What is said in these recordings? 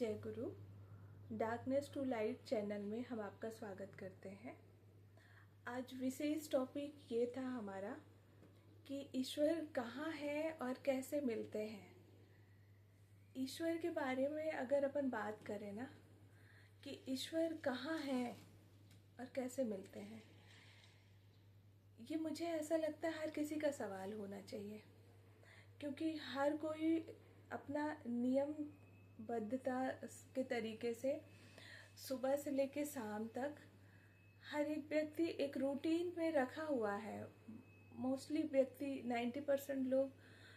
जय गुरु। Darkness to light channel में हम आपका स्वागत करते हैं। आज विशेष टॉपिक ये था हमारा कि ईश्वर कहाँ है और कैसे मिलते हैं। ईश्वर के बारे में अगर अपन बात करें ना कि ईश्वर कहाँ है और कैसे मिलते हैं, ये मुझे ऐसा लगता है हर किसी का सवाल होना चाहिए, क्योंकि हर कोई अपना नियमबद्धता के तरीके से सुबह से लेकर शाम तक हर एक व्यक्ति एक रूटीन में रखा हुआ है। मोस्टली व्यक्ति 90% लोग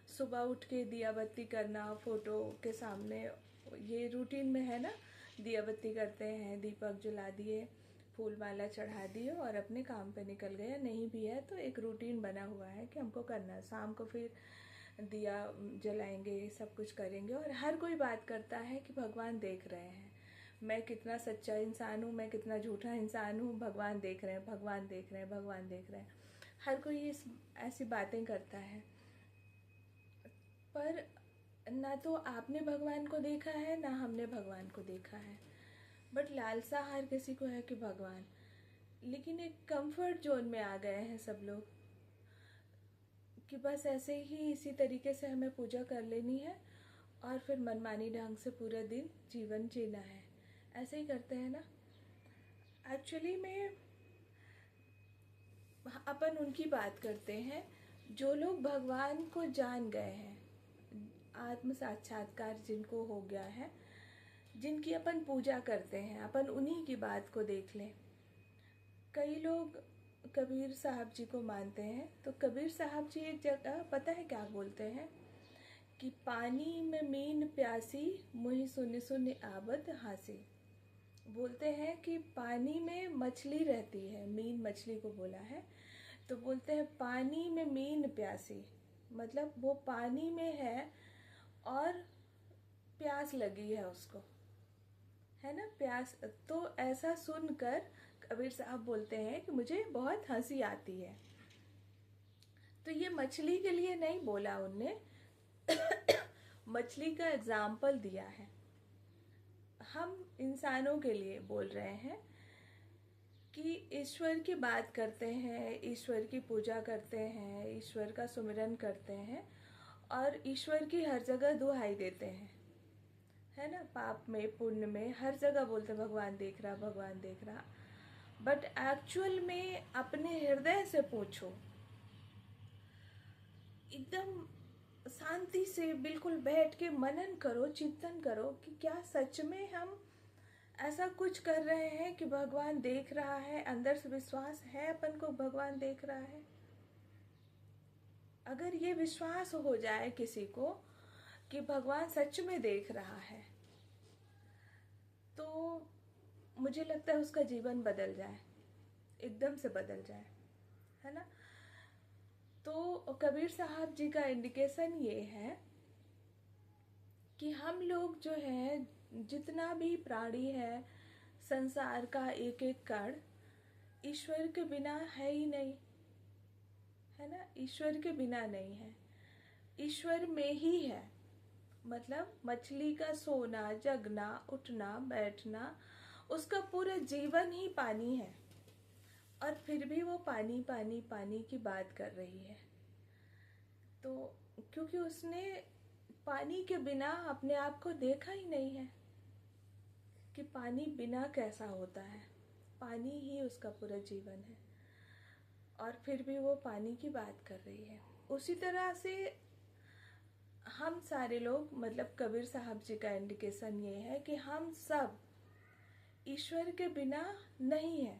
सुबह उठ के दिया बत्ती करना, फोटो के सामने, ये रूटीन में है ना, दिया बत्ती करते हैं, दीपक जला दिए, फूल माला चढ़ा दिए और अपने काम पे निकल गए। नहीं भी है तो एक रूटीन बना हुआ है कि हमको करना है। शाम को फिर दिया जलाएंगे, सब कुछ करेंगे और हर कोई बात करता है कि भगवान देख रहे हैं, मैं कितना सच्चा इंसान हूँ, मैं कितना झूठा इंसान हूँ, भगवान देख रहे हैं, भगवान देख रहे हैं, भगवान देख रहे हैं। हर कोई ऐसी बातें करता है, पर ना तो आपने भगवान को देखा है ना हमने भगवान को देखा है। बट लालसा हर किसी को है कि भगवान, लेकिन एक कंफर्ट जोन में आ गए हैं सब लोग कि बस ऐसे ही इसी तरीके से हमें पूजा कर लेनी है और फिर मनमानी ढंग से पूरा दिन जीवन जीना है। ऐसे ही करते हैं ना। एक्चुअली में अपन उनकी बात करते हैं जो लोग भगवान को जान गए हैं, आत्म साक्षात्कार जिनको हो गया है, जिनकी अपन पूजा करते हैं, अपन उन्हीं की बात को देख लें। कई लोग कबीर साहब जी को मानते हैं, तो कबीर साहब जी एक जगह पता है क्या बोलते हैं कि पानी में मीन प्यासी, मुहि सुनि सुनि आबद हासी। बोलते हैं कि पानी में मछली रहती है, मीन मछली को बोला है, तो बोलते हैं पानी में मीन प्यासी, मतलब वो पानी में है और प्यास लगी है उसको, है ना, प्यास। तो ऐसा सुनकर कबीर साहब बोलते हैं कि मुझे बहुत हंसी आती है। तो ये मछली के लिए नहीं बोला उनने, मछली का एग्जाम्पल दिया है। हम इंसानों के लिए बोल रहे हैं कि ईश्वर की बात करते हैं, ईश्वर की पूजा करते हैं, ईश्वर का सुमिरन करते हैं और ईश्वर की हर जगह दुहाई देते हैं, है ना, पाप में पुण्य में हर जगह बोलते भगवान देख रहा, भगवान देख रहा। बट एक्चुअल में अपने हृदय से पूछो, एकदम शांति से बिल्कुल बैठ के मनन करो, चिंतन करो कि क्या सच में हम ऐसा कुछ कर रहे हैं कि भगवान देख रहा है। अंदर से विश्वास है अपन को भगवान देख रहा है। अगर ये विश्वास हो जाए किसी को कि भगवान सच में देख रहा है, तो मुझे लगता है उसका जीवन बदल जाए, एकदम से बदल जाए, है ना। तो कबीर साहब जी का इंडिकेशन ये है कि हम लोग जो है, जितना भी प्राणी है, संसार का एक एक कण ईश्वर के बिना है ही नहीं, है ना, ईश्वर के बिना नहीं है, ईश्वर में ही है। मतलब मछली का सोना, जगना, उठना, बैठना, उसका पूरा जीवन ही पानी है और फिर भी वो पानी पानी पानी की बात कर रही है। तो क्योंकि उसने पानी के बिना अपने आप को देखा ही नहीं है कि पानी बिना कैसा होता है। पानी ही उसका पूरा जीवन है और फिर भी वो पानी की बात कर रही है। उसी तरह से हम सारे लोग, मतलब कबीर साहब जी का इंडिकेशन ये है कि हम सब ईश्वर के बिना नहीं है,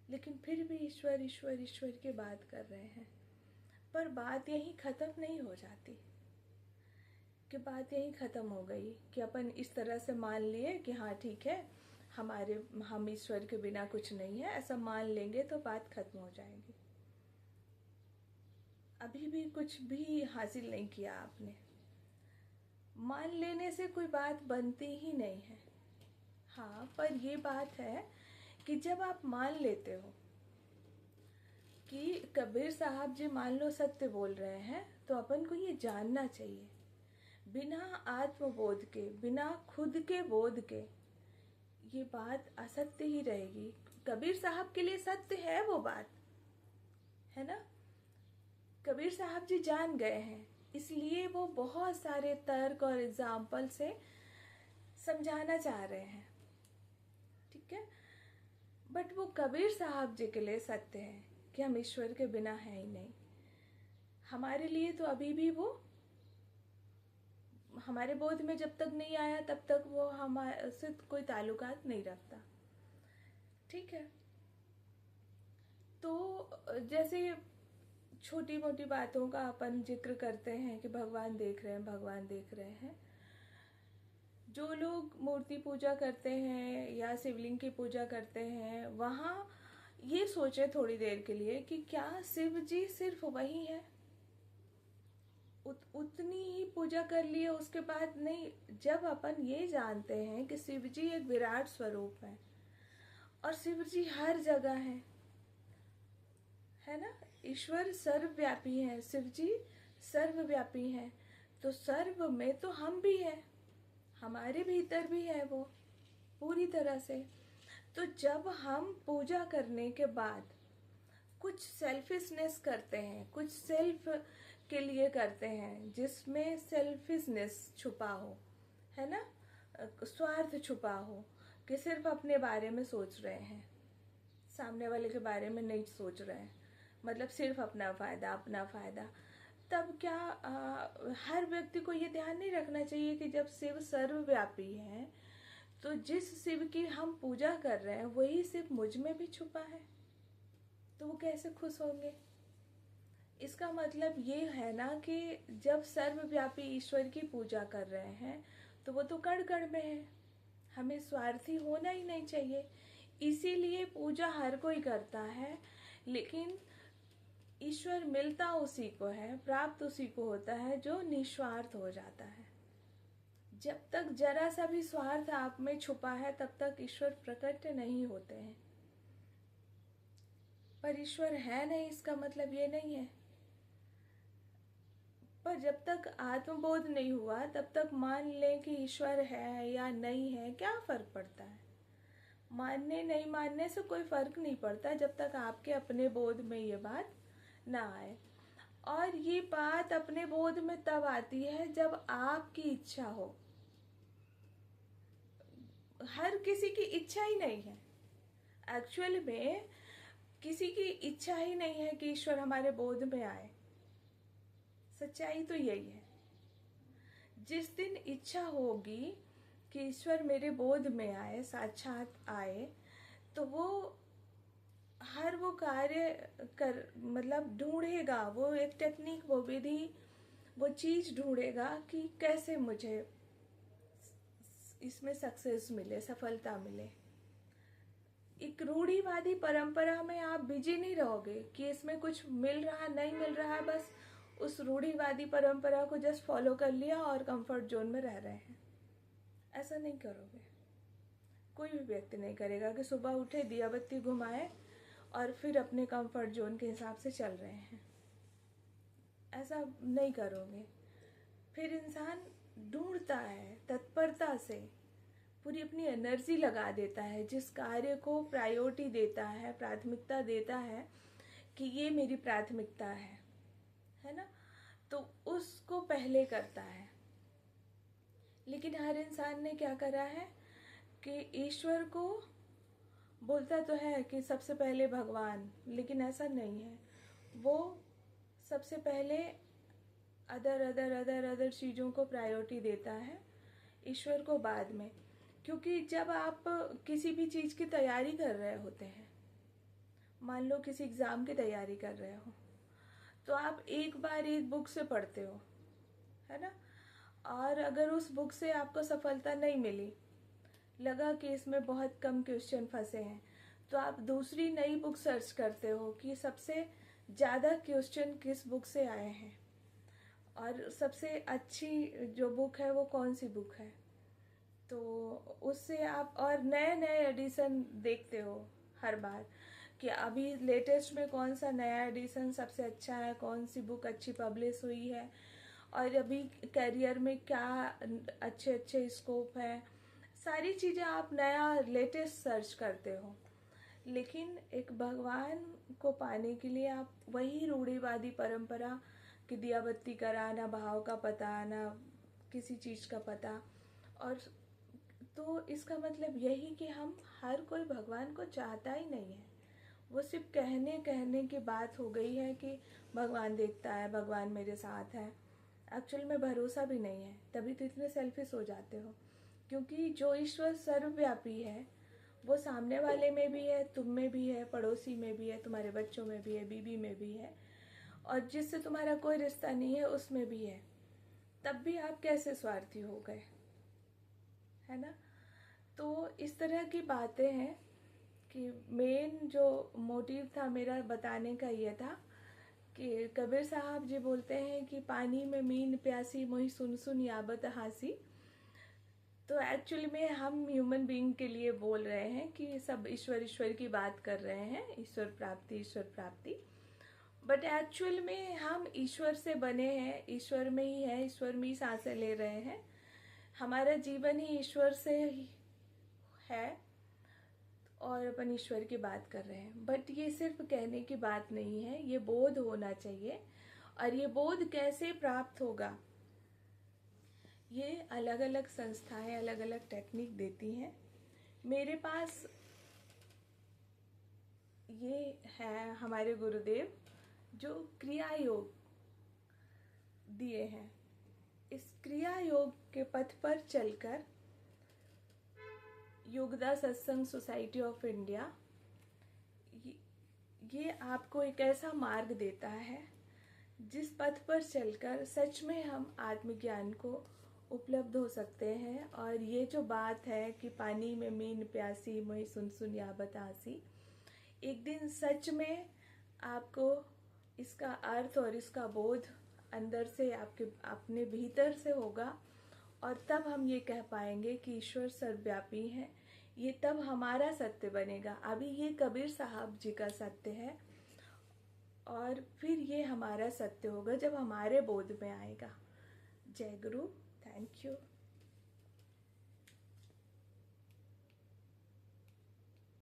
लेकिन फिर भी ईश्वर ईश्वर ईश्वर की बात कर रहे हैं। पर बात यहीं ख़त्म नहीं हो जाती कि बात यहीं ख़त्म हो गई कि अपन इस तरह से मान लिए कि हाँ ठीक है, हम ईश्वर के बिना कुछ नहीं है, ऐसा मान लेंगे तो बात खत्म हो जाएगी। अभी भी कुछ भी हासिल नहीं किया आपने। मान लेने से कोई बात बनती ही नहीं है। हाँ, पर ये बात है कि जब आप मान लेते हो कि कबीर साहब जी मान लो सत्य बोल रहे हैं, तो अपन को ये जानना चाहिए, बिना आत्मबोध के, बिना खुद के बोध के ये बात असत्य ही रहेगी। कबीर साहब के लिए सत्य है वो बात, है ना। कबीर साहब जी जान गए हैं, इसलिए वो बहुत सारे तर्क और एग्जाम्पल से समझाना चाह रहे हैं, ठीक है। बट वो कबीर साहब जी के लिए सत्य है कि हम ईश्वर के बिना हैं ही नहीं। हमारे लिए तो अभी भी वो हमारे बोध में जब तक नहीं आया तब तक वो हमारे से कोई ताल्लुकात नहीं रखता, ठीक है। तो जैसे छोटी मोटी बातों का अपन जिक्र करते हैं कि भगवान देख रहे हैं, भगवान देख रहे हैं। जो लोग मूर्ति पूजा करते हैं या शिवलिंग की पूजा करते हैं, वहाँ ये सोचे थोड़ी देर के लिए कि क्या शिव जी सिर्फ वही है, उतनी ही पूजा कर लिए उसके बाद नहीं। जब अपन ये जानते हैं कि शिव जी एक विराट स्वरूप है और शिव जी हर जगह है ना। ईश्वर सर्वव्यापी है, शिव जी सर्वव्यापी है, तो सर्व में तो हम भी हैं, हमारे भीतर भी है वो पूरी तरह से। तो जब हम पूजा करने के बाद कुछ सेल्फिशनेस करते हैं, कुछ सेल्फ के लिए करते हैं जिसमें सेल्फिशनेस छुपा हो, है ना, स्वार्थ छुपा हो, कि सिर्फ अपने बारे में सोच रहे हैं, सामने वाले के बारे में नहीं सोच रहे हैं, मतलब सिर्फ अपना फायदा, तब क्या हर व्यक्ति को ये ध्यान नहीं रखना चाहिए कि जब शिव सर्वव्यापी है तो जिस शिव की हम पूजा कर रहे हैं वही शिव मुझ में भी छुपा है, तो वो कैसे खुश होंगे। इसका मतलब ये है ना कि जब सर्वव्यापी ईश्वर की पूजा कर रहे हैं तो वो तो कण कण में है, हमें स्वार्थी होना ही नहीं चाहिए। इसीलिए पूजा हर कोई करता है, लेकिन ईश्वर मिलता उसी को है, प्राप्त उसी को होता है जो निस्वार्थ हो जाता है। जब तक जरा सा भी स्वार्थ आप में छुपा है तब तक ईश्वर प्रकट नहीं होते हैं। पर ईश्वर है नहीं इसका मतलब ये नहीं है। पर जब तक आत्मबोध नहीं हुआ तब तक मान लें कि ईश्वर है या नहीं है, क्या फर्क पड़ता है। मानने नहीं मानने से कोई फर्क नहीं पड़ता जब तक आपके अपने बोध में ये बात ना आए। और ये बात अपने बोध में तब आती है जब आपकी इच्छा हो। हर किसी की इच्छा ही नहीं है, एक्चुअल में किसी की इच्छा ही नहीं है कि ईश्वर हमारे बोध में आए। सच्चाई तो यही है। जिस दिन इच्छा होगी कि ईश्वर मेरे बोध में आए, साक्षात आए, तो वो हर वो कार्य कर मतलब ढूंढेगा, वो एक टेक्निक, वो विधि, वो चीज ढूंढेगा कि कैसे मुझे इसमें सक्सेस मिले, सफलता मिले। एक रूढ़िवादी परंपरा में आप बिजी नहीं रहोगे कि इसमें कुछ मिल रहा नहीं मिल रहा, बस उस रूढ़िवादी परंपरा को जस्ट फॉलो कर लिया और कंफर्ट जोन में रह रहे हैं। ऐसा नहीं करोगे, कोई भी व्यक्ति नहीं करेगा कि सुबह उठे, दिया बत्ती घुमाए और फिर अपने कंफर्ट जोन के हिसाब से चल रहे हैं। ऐसा नहीं करोगे। फिर इंसान ढूंढता है, तत्परता से पूरी अपनी एनर्जी लगा देता है, जिस कार्य को प्रायोरिटी देता है, प्राथमिकता देता है कि ये मेरी प्राथमिकता है ना, तो उसको पहले करता है। लेकिन हर इंसान ने क्या करा है कि ईश्वर को बोलता तो है कि सबसे पहले भगवान, लेकिन ऐसा नहीं है। वो सबसे पहले अदर चीज़ों को प्रायोरिटी देता है, ईश्वर को बाद में। क्योंकि जब आप किसी भी चीज़ की तैयारी कर रहे होते हैं, मान लो किसी एग्ज़ाम की तैयारी कर रहे हो, तो आप एक बार एक बुक से पढ़ते हो, है ना, और अगर उस बुक से आपको सफलता नहीं मिली, लगा कि इसमें बहुत कम क्वेश्चन फंसे हैं, तो आप दूसरी नई बुक सर्च करते हो कि सबसे ज़्यादा क्वेश्चन किस बुक से आए हैं और सबसे अच्छी जो बुक है वो कौन सी बुक है। तो उससे आप और नए नए एडिशन देखते हो हर बार कि अभी लेटेस्ट में कौन सा नया एडिशन सबसे अच्छा है, कौन सी बुक अच्छी पब्लिश हुई है, और अभी करियर में क्या अच्छे अच्छे स्कोप हैं, सारी चीज़ें आप नया लेटेस्ट सर्च करते हो। लेकिन एक भगवान को पाने के लिए आप वही रूढ़िवादी परंपरा कि दिया बत्ती कराना, भाव का पता, ना किसी चीज़ का पता। और तो इसका मतलब यही कि हम हर कोई भगवान को चाहता ही नहीं है। वो सिर्फ कहने कहने की बात हो गई है कि भगवान देखता है, भगवान मेरे साथ है। एक्चुअल में भरोसा भी नहीं है, तभी तो इतने सेल्फिश हो जाते हो। क्योंकि जो ईश्वर सर्वव्यापी है वो सामने वाले में भी है, तुम में भी है, पड़ोसी में भी है, तुम्हारे बच्चों में भी है, बीवी में भी है, और जिससे तुम्हारा कोई रिश्ता नहीं है उसमें भी है। तब भी आप कैसे स्वार्थी हो गए, है ना। तो इस तरह की बातें हैं कि मेन जो मोटिव था मेरा बताने का ये था कि कबीर साहब जी बोलते हैं कि पानी में मीन प्यासी मोहि सुन सुन याबत हासी। तो एक्चुअली में हम ह्यूमन बीइंग के लिए बोल रहे हैं कि सब ईश्वर ईश्वर की बात कर रहे हैं, ईश्वर प्राप्ति ईश्वर प्राप्ति। बट एक्चुअल में हम ईश्वर से बने हैं, ईश्वर में ही है, ईश्वर में ही सांसें ले रहे हैं। हमारा जीवन ही ईश्वर से ही है और अपन ईश्वर की बात कर रहे हैं। बट ये सिर्फ कहने की बात नहीं है, ये बोध होना चाहिए। और ये बोध कैसे प्राप्त होगा, ये अलग अलग संस्थाएं अलग अलग टेक्निक देती हैं। मेरे पास ये है हमारे गुरुदेव जो क्रिया योग दिए हैं। इस क्रिया योग के पथ पर चलकर योगदा सत्संग सोसाइटी ऑफ इंडिया ये आपको एक ऐसा मार्ग देता है जिस पथ पर चलकर सच में हम आत्मज्ञान को उपलब्ध हो सकते हैं। और ये जो बात है कि पानी में मीन प्यासी मोहि सुन सुन याबत आसी, एक दिन सच में आपको इसका अर्थ और इसका बोध अंदर से आपके अपने भीतर से होगा। और तब हम ये कह पाएंगे कि ईश्वर सर्वव्यापी है। ये तब हमारा सत्य बनेगा। अभी ये कबीर साहब जी का सत्य है और फिर ये हमारा सत्य होगा जब हमारे बोध में आएगा। जय गुरु, थैंक यू।